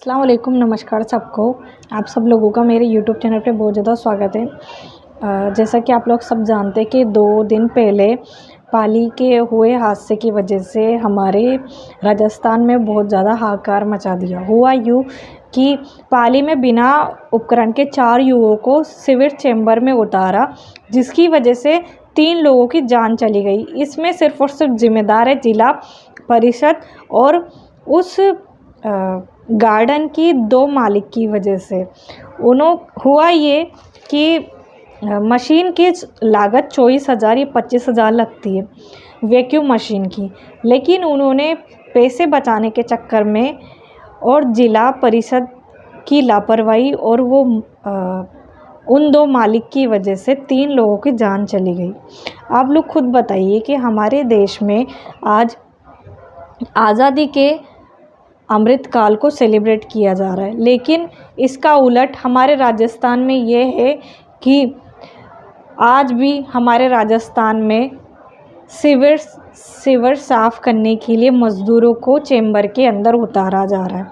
अस्सलाम वालेकुम, नमस्कार सबको। आप सब लोगों का मेरे यूट्यूब चैनल पे बहुत ज़्यादा स्वागत है। जैसा कि आप लोग सब जानते हैं कि 2 दिन पहले पाली के हुए हादसे की वजह से हमारे राजस्थान में बहुत ज़्यादा हाहाकार मचा दिया। हुआ यूँ कि पाली में बिना उपकरण के 4 युवकों को सिविल चैम्बर में उतारा, जिसकी वजह से 3 लोगों की जान चली गई। इसमें सिर्फ़ और सिर्फ ज़िम्मेदार है जिला परिषद और उस गार्डन की 2 मालिक की वजह से। हुआ ये कि मशीन की लागत 24,000 या 25,000 लगती है वैक्यूम मशीन की, लेकिन उन्होंने पैसे बचाने के चक्कर में और जिला परिषद की लापरवाही और वो उन 2 मालिक की वजह से 3 लोगों की जान चली गई। आप लोग खुद बताइए कि हमारे देश में आज आज़ादी के अमृतकाल को सेलिब्रेट किया जा रहा है, लेकिन इसका उलट हमारे राजस्थान में ये है कि आज भी हमारे राजस्थान में सीवर साफ़ करने के लिए मज़दूरों को चैम्बर के अंदर उतारा जा रहा है।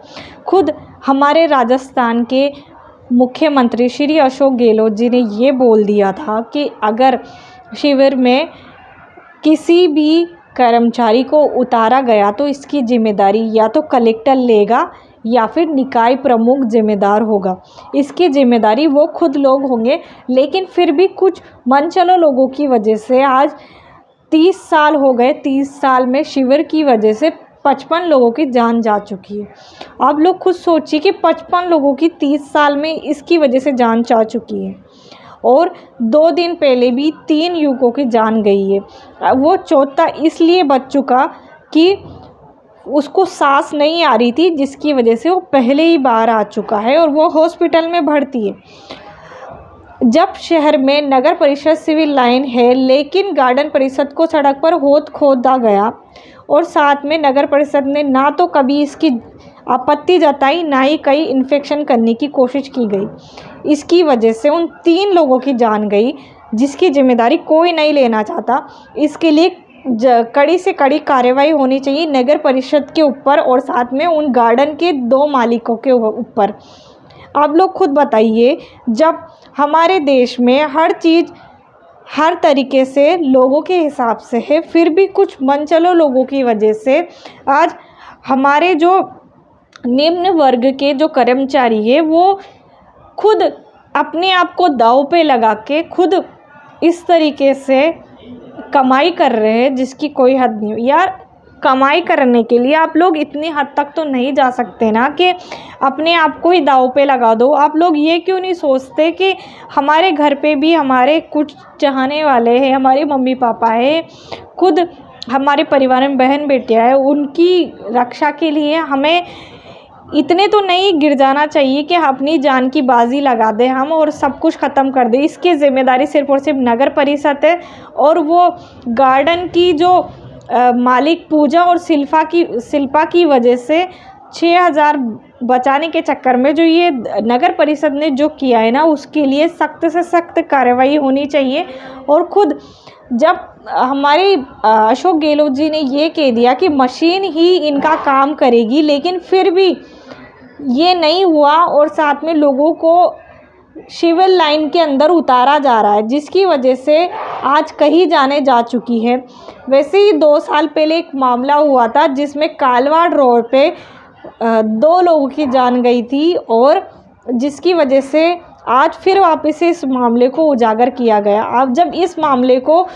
खुद हमारे राजस्थान के मुख्यमंत्री श्री अशोक गहलोत जी ने ये बोल दिया था कि अगर शिविर में किसी भी कर्मचारी को उतारा गया तो इसकी जिम्मेदारी या तो कलेक्टर लेगा या फिर निकाय प्रमुख जिम्मेदार होगा। इसकी जिम्मेदारी वो खुद लोग होंगे, लेकिन फिर भी कुछ मनचलो लोगों की वजह से आज 30 साल हो गए। 30 साल में शिविर की वजह से 55 लोगों की जान जा चुकी है। आप लोग खुद सोचिए कि 55 लोगों की 30 साल में इसकी वजह से जान जा चुकी है, और 2 दिन पहले भी 3 युवकों की जान गई है। वो चौथा इसलिए बच चुका कि उसको सांस नहीं आ रही थी, जिसकी वजह से वो पहले ही बाहर आ चुका है और वो हॉस्पिटल में भर्ती है। जब शहर में नगर परिषद सिविल लाइन है, लेकिन गार्डन परिषद को सड़क पर खोदा गया और साथ में नगर परिषद ने ना तो कभी इसकी आपत्ति जताई, ना ही कहीं इन्फेक्शन करने की कोशिश की गई। इसकी वजह से उन 3 लोगों की जान गई, जिसकी जिम्मेदारी कोई नहीं लेना चाहता। इसके लिए कड़ी से कड़ी कार्रवाई होनी चाहिए नगर परिषद के ऊपर और साथ में उन गार्डन के 2 मालिकों के ऊपर। आप लोग खुद बताइए, जब हमारे देश में हर चीज़ हर तरीके से लोगों के हिसाब से है, फिर भी कुछ मनचलो लोगों की वजह से आज हमारे जो निम्न वर्ग के जो कर्मचारी है वो खुद अपने आप को दांव पे लगा के खुद इस तरीके से कमाई कर रहे हैं जिसकी कोई हद नहीं हो। यार, कमाई करने के लिए आप लोग इतनी हद तक तो नहीं जा सकते ना कि अपने आप को ही दांव पे लगा दो। आप लोग ये क्यों नहीं सोचते कि हमारे घर पे भी हमारे कुछ चाहने वाले हैं, हमारे मम्मी पापा है, खुद हमारे परिवार में बहन बेटियाँ हैं, उनकी रक्षा के लिए हमें इतने तो नहीं गिर जाना चाहिए कि अपनी जान की बाजी लगा दें हम और सब कुछ ख़त्म कर दें। इसकी ज़िम्मेदारी सिर्फ़ और सिर्फ नगर परिषद है, और वो गार्डन की जो मालिक पूजा और शिल्पा की वजह से 6,000 बचाने के चक्कर में जो ये नगर परिषद ने जो किया है ना, उसके लिए सख्त से सख्त कार्रवाई होनी चाहिए। और खुद जब हमारे अशोक गहलोत जी ने ये कह दिया कि मशीन ही इनका काम करेगी, लेकिन फिर भी ये नहीं हुआ और साथ में लोगों को सिविल लाइन के अंदर उतारा जा रहा है, जिसकी वजह से आज कहीं जाने जा चुकी है। वैसे ही 2 साल पहले एक मामला हुआ था जिसमें कालवाड़ रोड पे 2 लोगों की जान गई थी, और जिसकी वजह से आज फिर वापस से इस मामले को उजागर किया गया। अब जब इस मामले को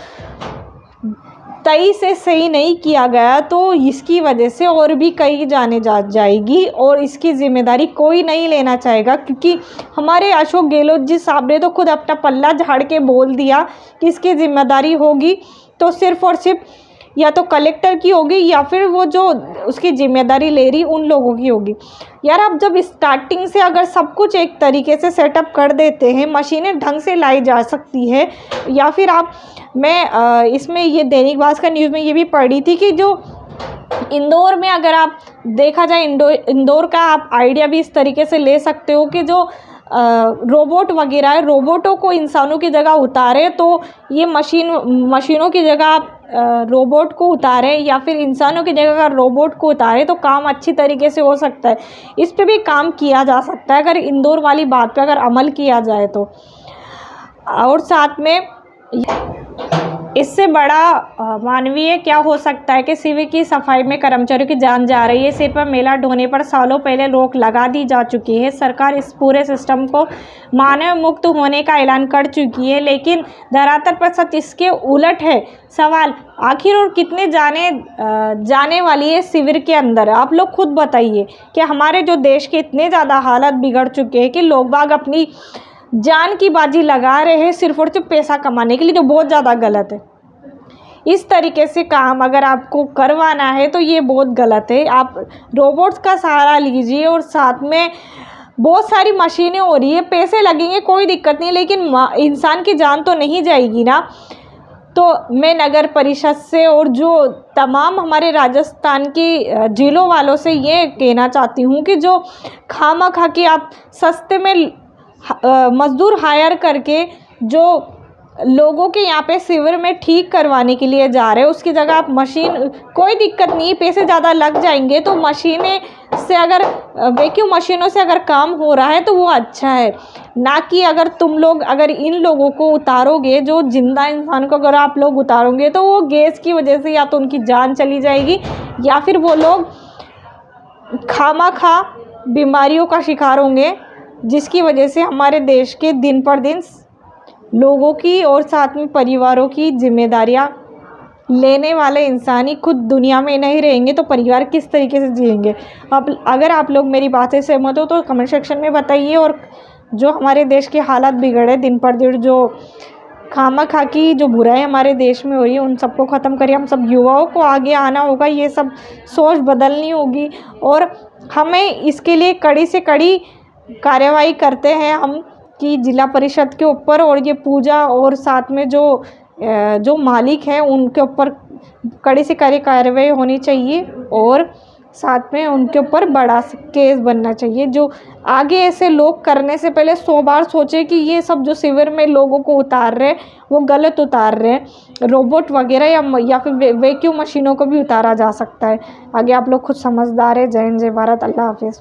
तय से सही नहीं किया गया तो इसकी वजह से और भी कई जाने जाएगी, और इसकी ज़िम्मेदारी कोई नहीं लेना चाहेगा, क्योंकि हमारे अशोक गहलोत जी साहब ने तो खुद अपना पल्ला झाड़ के बोल दिया कि इसकी ज़िम्मेदारी होगी तो सिर्फ़ और सिर्फ या तो कलेक्टर की होगी या फिर वो जो उसकी ज़िम्मेदारी ले रही उन लोगों की होगी। यार, अब जब स्टार्टिंग से अगर सब कुछ एक तरीके से सेटअप कर देते हैं, मशीनें ढंग से लाई जा सकती है, या फिर मैं इसमें ये दैनिक भास्कर न्यूज़ में ये भी पढ़ी थी कि जो इंदौर में अगर आप देखा जाए, इंदौर का आप आइडिया भी इस तरीके से ले सकते हो कि जो रोबोट वगैरह है, रोबोटों को इंसानों की जगह उतारे, तो ये मशीनों की जगह आप रोबोट को उतारें या फिर इंसानों की जगह अगर रोबोट को उतारें तो काम अच्छी तरीके से हो सकता है। इस पे भी काम किया जा सकता है अगर इंदौर वाली बात पे अगर अमल किया जाए तो। और साथ में इससे बड़ा मानवीय क्या हो सकता है कि शिविर की सफाई में कर्मचारियों की जान जा रही है। सिर पर मेला ढोने पर सालों पहले रोक लगा दी जा चुकी है। सरकार इस पूरे सिस्टम को मानव मुक्त होने का ऐलान कर चुकी है, लेकिन धरातल पर सच इसके उलट है। सवाल आखिर और कितने जाने वाली है शिविर के अंदर? आप लोग खुद बताइए कि हमारे जो देश के इतने ज़्यादा हालत बिगड़ चुके हैं कि लोग बाग अपनी जान की बाजी लगा रहे हैं सिर्फ और सिर्फ पैसा कमाने के लिए, जो बहुत ज़्यादा गलत है। इस तरीके से काम अगर आपको करवाना है तो ये बहुत गलत है। आप रोबोट्स का सहारा लीजिए और साथ में बहुत सारी मशीनें हो रही है, पैसे लगेंगे कोई दिक्कत नहीं, लेकिन इंसान की जान तो नहीं जाएगी ना। तो मैं नगर परिषद से और जो तमाम हमारे राजस्थान की जिलों वालों से ये कहना चाहती हूँ कि जो खामखा के आप सस्ते में मज़दूर हायर करके जो लोगों के यहाँ पे शिविर में ठीक करवाने के लिए जा रहे हैं, उसकी जगह आप मशीन, कोई दिक्कत नहीं, पैसे ज़्यादा लग जाएंगे तो मशीनें से अगर वैक्यूम मशीनों से अगर काम हो रहा है तो वो अच्छा है। ना कि अगर तुम लोग अगर इन लोगों को उतारोगे, जो जिंदा इंसान को अगर आप लोग उतारोगे तो वो गैस की वजह से या तो उनकी जान चली जाएगी या फिर वो लोग खामखा बीमारियों का शिकार होंगे, जिसकी वजह से हमारे देश के दिन पर दिन लोगों की और साथ में परिवारों की जिम्मेदारियां लेने वाले इंसान ही खुद दुनिया में नहीं रहेंगे तो परिवार किस तरीके से जिएंगे। अगर आप लोग मेरी बातें सहमत हो तो कमेंट सेक्शन में बताइए। और जो हमारे देश के हालात बिगड़े दिन पर दिन, जो खामखा की जो बुराई हमारे देश में हो रही है, उन सबको ख़त्म करिए। हम सब युवाओं को आगे आना होगा, ये सब सोच बदलनी होगी और हमें इसके लिए कड़ी से कड़ी कार्रवाई करते हैं हम कि जिला परिषद के ऊपर और ये पूजा और साथ में जो मालिक हैं उनके ऊपर कड़ी से कड़ी कार्रवाई होनी चाहिए और साथ में उनके ऊपर बड़ा केस बनना चाहिए। जो आगे ऐसे लोग करने से पहले 100 बार सोचे कि ये सब जो शिविर में लोगों को उतार रहे हैं वो गलत उतार रहे हैं। रोबोट वगैरह या फिर वैक्यूम मशीनों को भी उतारा जा सकता है। आगे आप लोग खुद समझदार है। जय हिंद, जय भारत, अल्लाह हाफिज़।